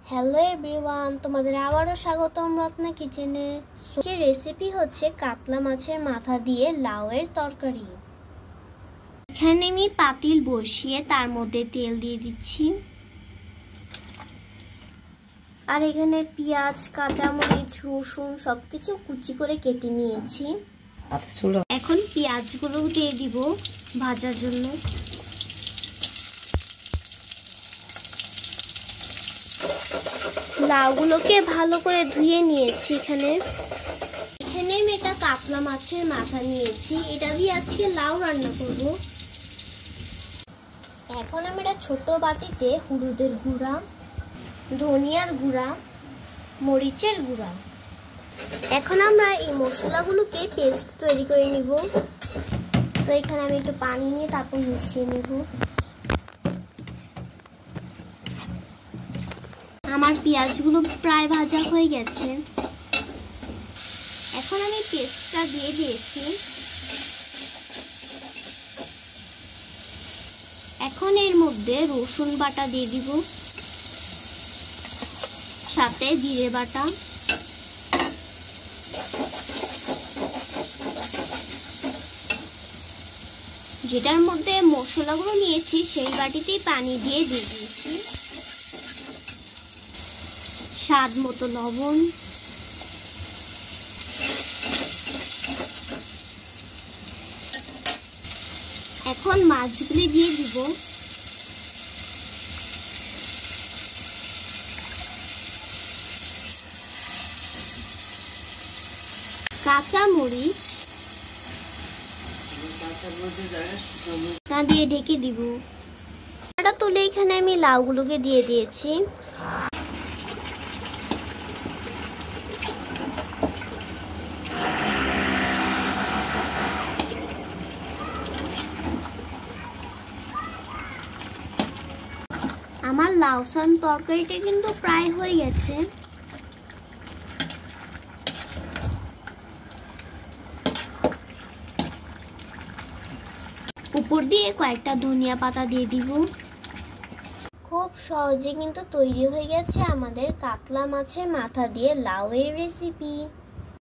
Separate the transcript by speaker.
Speaker 1: Hello everyone, তোমাদের আবারও স্বাগতম রত্না কিচেনে। আজকের রেসিপি হচ্ছে কাতলা মাছের মাথা দিয়ে লাউয়ের তরকারি। এখানে আমি পাতিল বসিয়ে তার মধ্যে তেল দিয়ে দিচ্ছি, আর এখানে পেঁয়াজ, কাঁচামরিচ, রসুন সবকিছু কুচি করে কেটে নিয়েছি। এখন পেঁয়াজগুলো দিয়ে দিব ভাজার জন্য। লাউগুলোকে ভালো করে ধুয়ে নিয়েছি। এখানে আমি এটা কাতলা মাছের মাথা নিয়েছি, এটা দিয়ে আজকে লাউ রান্না করব। এখন আমি এটা ছোট বাটিতে হলুদের গুঁড়া, ধনিয়ার গুঁড়া, মরিচের গুঁড়া, এখন আমরা এই মশলাগুলোকে পেস্ট তৈরি করে নিব। তো এখানে আমি একটু পানি নিয়ে তারপর মিশিয়ে নেব। আমার পেঁয়াজগুলো প্রায় ভাজা হয়ে গেছে। এখন আমি পেস্টটা দিয়ে দিয়েছি। এখন এর মধ্যে রসুন বাটা দিয়ে দিব, সাথে জিরে বাটা, যেটার মধ্যে মশলাগুলো নিয়েছি সেই বাটিতেই পানি দিয়ে দিয়েছি। স্বাদ মতো লবণ, এখন মাছগুলি দিয়ে দিব। কাঁচা মরিচ তা দিয়ে ঢেকে দিব। এটা তুলে এখানে আমি লাউগুলোকে দিয়ে দিয়েছি। আমার লাউসান তরকারিটা কিন্তু প্রায় হয়ে গেছে। উপর দিয়ে কয়েকটা ধনিয়া পাতা দিয়ে দিব। খুব সহজে কিন্তু তৈরি হয়ে গেছে আমাদের কাতলা মাছের মাথা দিয়ে লাউয়ের রেসিপি।